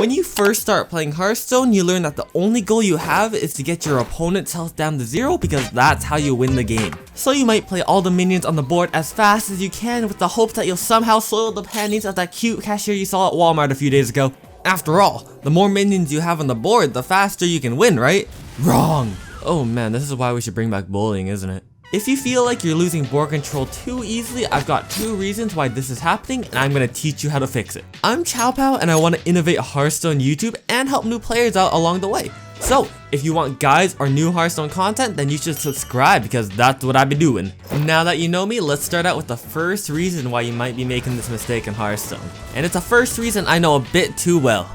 When you first start playing Hearthstone, you learn that the only goal you have is to get your opponent's health down to 0 because that's how you win the game. So you might play all the minions on the board as fast as you can with the hopes that you'll somehow soil the panties of that cute cashier you saw at Walmart a few days ago. After all, the more minions you have on the board, the faster you can win, right? Wrong! Oh man, this is why we should bring back bullying, isn't it? If you feel like you're losing board control too easily, I've got 2 reasons why this is happening, and I'm gonna teach you how to fix it. I'm Chow Pow, and I want to innovate Hearthstone YouTube and help new players out along the way. So, if you want guides or new Hearthstone content, then you should subscribe because that's what I be doing. Now that you know me, let's start out with the first reason why you might be making this mistake in Hearthstone. And it's a first reason I know a bit too well.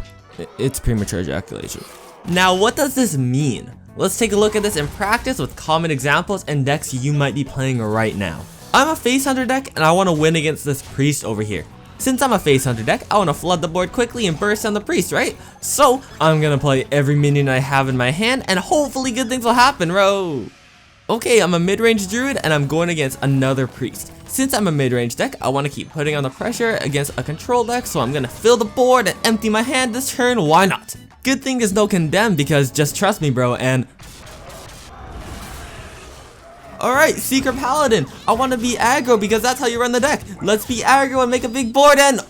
It's premature ejaculation. Now, what does this mean? Let's take a look at this in practice with common examples and decks you might be playing right now. I'm a Face Hunter deck and I want to win against this Priest over here. Since I'm a Face Hunter deck, I want to flood the board quickly and burst down the Priest, right? So, I'm gonna play every minion I have in my hand and hopefully good things will happen, bro. Okay, I'm a mid-range druid and I'm going against another Priest. Since I'm a mid-range deck, I want to keep putting on the pressure against a control deck, so I'm gonna fill the board and empty my hand this turn, why not? Good thing there's no condemn because just trust me, bro, and... Alright, Secret Paladin, I want to be aggro because that's how you run the deck. Let's be aggro and make a big board and...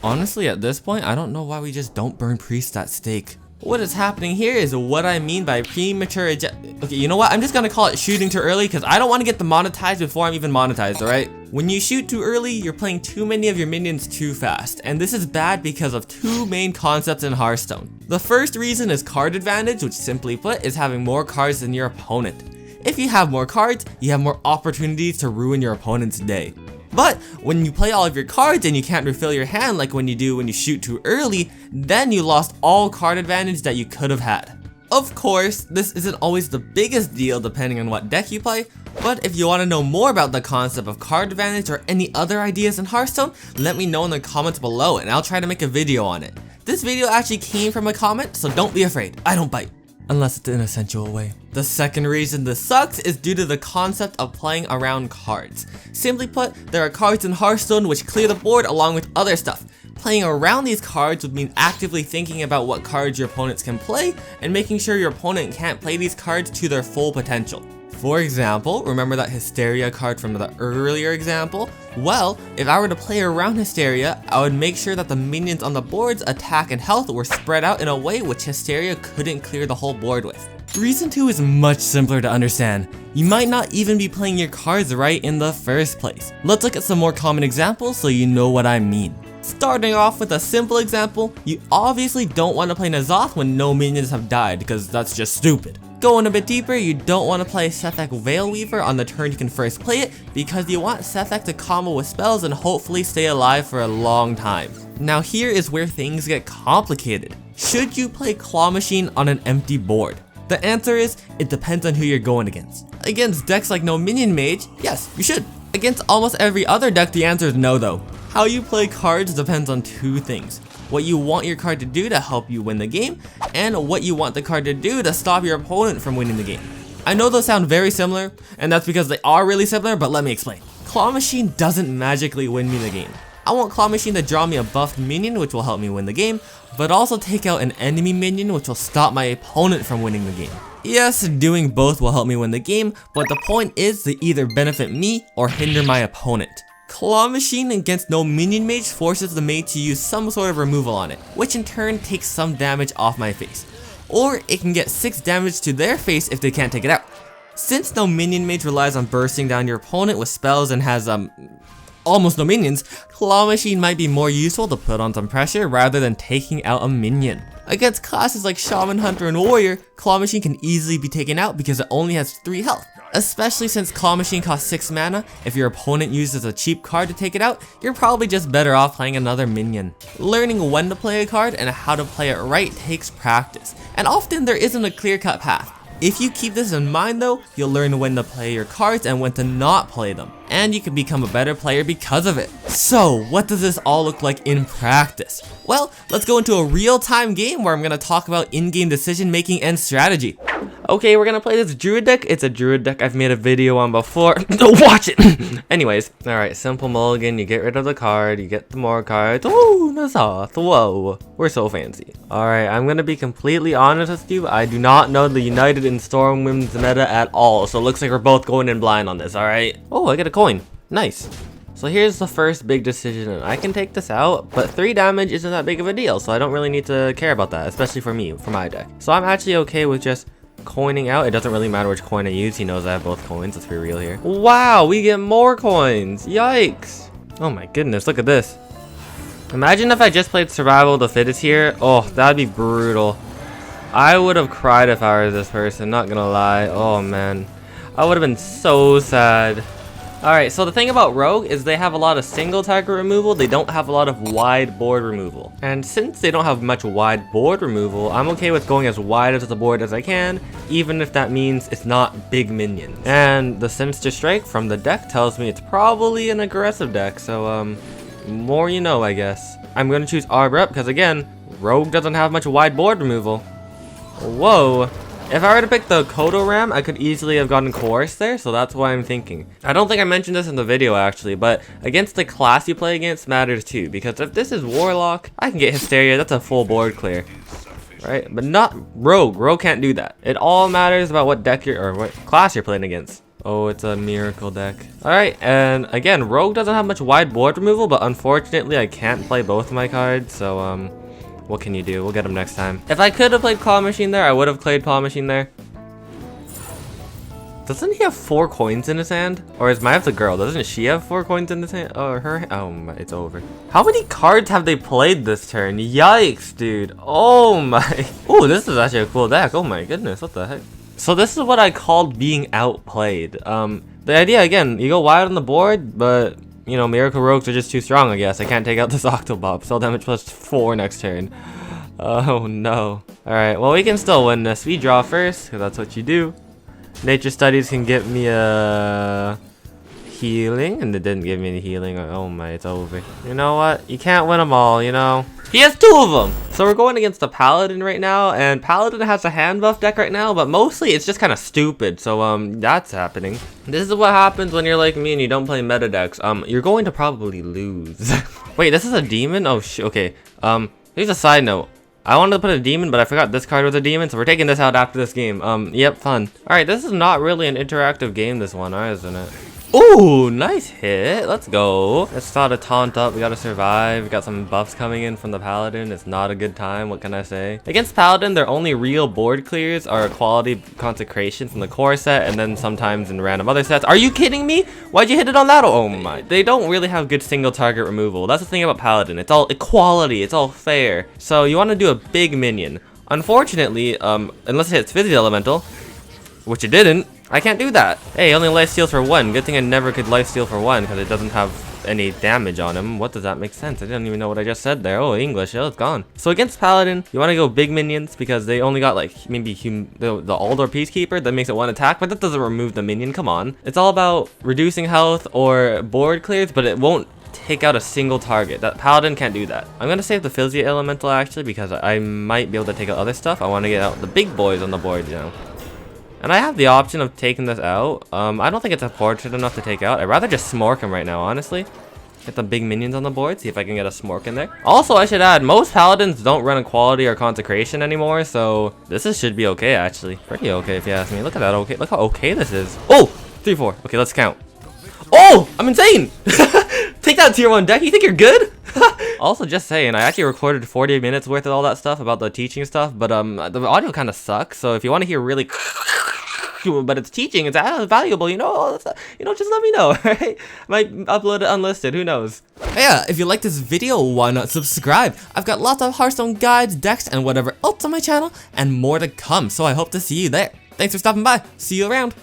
Honestly, at this point, I don't know why we just don't burn Priest at stake. What is happening here is what I mean by premature Okay, you know what? I'm just gonna call it shooting too early because I don't want to get demonetized before I'm even monetized, alright? When you shoot too early, you're playing too many of your minions too fast, and this is bad because of 2 main concepts in Hearthstone. The first reason is card advantage, which simply put is having more cards than your opponent. If you have more cards, you have more opportunities to ruin your opponent's day. But when you play all of your cards and you can't refill your hand like when you do when you shoot too early, then you lost all card advantage that you could have had. Of course, this isn't always the biggest deal depending on what deck you play, but if you want to know more about the concept of card advantage or any other ideas in Hearthstone, let me know in the comments below and I'll try to make a video on it. This video actually came from a comment, so don't be afraid, I don't bite. Unless it's in a sensual way. The second reason this sucks is due to the concept of playing around cards. Simply put, there are cards in Hearthstone which clear the board along with other stuff. Playing around these cards would mean actively thinking about what cards your opponents can play and making sure your opponent can't play these cards to their full potential. For example, remember that Hysteria card from the earlier example? Well, if I were to play around Hysteria, I would make sure that the minions on the board's attack and health were spread out in a way which Hysteria couldn't clear the whole board with. Reason 2 is much simpler to understand. You might not even be playing your cards right in the first place. Let's look at some more common examples so you know what I mean. Starting off with a simple example, you obviously don't want to play N'Zoth when no minions have died because that's just stupid. Going a bit deeper, you don't want to play Sethek Veilweaver on the turn you can first play it because you want Sethek to combo with spells and hopefully stay alive for a long time. Now here is where things get complicated. Should you play Claw Machine on an empty board? The answer is, it depends on who you're going against. Against decks like No Minion Mage, yes, you should. Against almost every other deck, the answer is no though. How you play cards depends on 2 things. What you want your card to do to help you win the game, and what you want the card to do to stop your opponent from winning the game. I know those sound very similar, and that's because they are really similar, but let me explain. Claw Machine doesn't magically win me the game. I want Claw Machine to draw me a buffed minion, which will help me win the game, but also take out an enemy minion, which will stop my opponent from winning the game. Yes, doing both will help me win the game, but the point is to either benefit me or hinder my opponent. Claw Machine against No Minion Mage forces the mage to use some sort of removal on it, which in turn takes some damage off my face. Or it can get 6 damage to their face if they can't take it out. Since No Minion Mage relies on bursting down your opponent with spells and has almost no minions, Claw Machine might be more useful to put on some pressure rather than taking out a minion. Against classes like Shaman, Hunter, and Warrior, Claw Machine can easily be taken out because it only has 3 health. Especially since Claw Machine costs 6 mana, if your opponent uses a cheap card to take it out, you're probably just better off playing another minion. Learning when to play a card and how to play it right takes practice, and often there isn't a clear-cut path. If you keep this in mind though, you'll learn when to play your cards and when to not play them, and you can become a better player because of it. So, what does this all look like in practice? Well, let's go into a real-time game where I'm going to talk about in-game decision making and strategy. Okay, we're gonna play this druid deck. It's a druid deck I've made a video on before. Watch it! Anyways, alright, simple mulligan. You get rid of the card, you get the more cards. Oh, Nazoth. Whoa, we're so fancy. Alright, I'm gonna be completely honest with you. I do not know the United and Stormwind's meta at all, so it looks like we're both going in blind on this, alright? Oh, I get a coin. Nice. So here's the first big decision, and I can take this out, but 3 damage isn't that big of a deal, so I don't really need to care about that, especially for me, for my deck. So I'm actually okay with just coining out. It doesn't really matter which coin I use. He knows I have both coins. Let's be real here. Wow, we get more coins. Yikes. Oh my goodness, look at this. Imagine if I just played Survival of the Fittest here. Oh, that'd be brutal. I would have cried if I was this person, not gonna lie. Oh man, I would have been so sad. Alright, so the thing about Rogue is they have a lot of single target removal, they don't have a lot of wide board removal. And since they don't have much wide board removal, I'm okay with going as wide as the board as I can, even if that means it's not big minions. And the Sinister Strike from the deck tells me it's probably an aggressive deck, so more you know, I guess. I'm gonna choose Arbor Up because again, Rogue doesn't have much wide board removal. Whoa. If I were to pick the Kodo Ram, I could easily have gotten Coerce there, so that's why I'm thinking. I don't think I mentioned this in the video actually, but against the class you play against matters too, because if this is Warlock, I can get Hysteria, that's a full board clear. Right? But not Rogue. Rogue can't do that. It all matters about what deck or what class you're playing against. Oh, it's a miracle deck. Alright, and again, Rogue doesn't have much wide board removal, but unfortunately I can't play both of my cards, so what can you do? We'll get him next time. If I could have played Claw Machine there, I would have played Claw Machine there. Doesn't he have 4 coins in his hand? Or is Mayav the girl? Doesn't she have 4 coins in his hand? Oh, her? Oh my, it's over. How many cards have they played this turn? Yikes, dude. Oh my. Oh, this is actually a cool deck. Oh my goodness, what the heck? So this is what I called being outplayed. The idea, again, you go wide on the board, but you know, Miracle Rogues are just too strong, I guess. I can't take out this Octobob. Spell damage plus 4 next turn. Oh no. Alright, well we can still win this. We draw first, because that's what you do. Nature Studies can get me a healing, and it didn't give me any healing. Oh my, it's over. You know what? You can't win them all, you know? He has 2 of them! So we're going against the Paladin right now, and Paladin has a hand buff deck right now, but mostly it's just kind of stupid, so that's happening. This is what happens when you're like me and you don't play meta decks. You're going to probably lose. Wait, this is a demon? Oh, okay. Here's a side note. I wanted to put a demon, but I forgot this card was a demon, so we're taking this out after this game. Yep, fun. Alright, this is not really an interactive game, this one, isn't it? Ooh, nice hit. Let's go. Let's start a taunt up. We gotta survive. We got some buffs coming in from the Paladin. It's not a good time. What can I say? Against Paladin, their only real board clears are quality consecration from the core set, and then sometimes in random other sets. Are you kidding me? Why'd you hit it on that? Oh my. They don't really have good single target removal. That's the thing about Paladin. It's all equality. It's all fair. So you want to do a big minion. Unfortunately, unless it hits Physical Elemental, which it didn't, I can't do that. Hey, only life steals for 1. Good thing I never could life steal for 1 because it doesn't have any damage on him. What does that make sense? I didn't even know what I just said there. Oh, English. Oh, it's gone. So against Paladin, you want to go big minions because they only got like maybe the Aldor Peacekeeper that makes it 1 attack, but that doesn't remove the minion. Come on. It's all about reducing health or board clears, but it won't take out a single target. That Paladin can't do that. I'm gonna save the Physical Elemental actually because I might be able to take out other stuff. I want to get out the big boys on the board, you know. And I have the option of taking this out. I don't think it's important enough to take out. I'd rather just smork him right now, honestly. Get the big minions on the board, see if I can get a smork in there. Also, I should add, most Paladins don't run Equality or Consecration anymore, so this should be okay, actually. Pretty okay, if you ask me. Look at that, okay. Look how okay this is. Oh! 3-4. Okay, let's count. Oh! I'm insane! Take that tier 1 deck. You think you're good? Also, just saying, I actually recorded 40 minutes worth of all that stuff about the teaching stuff, but the audio kind of sucks, so if you want to hear really but it's teaching, it's valuable, you know, just let me know, alright? Might upload it unlisted, who knows? Yeah, if you like this video, why not subscribe? I've got lots of Hearthstone guides, decks, and whatever else on my channel, and more to come, so I hope to see you there. Thanks for stopping by, see you around.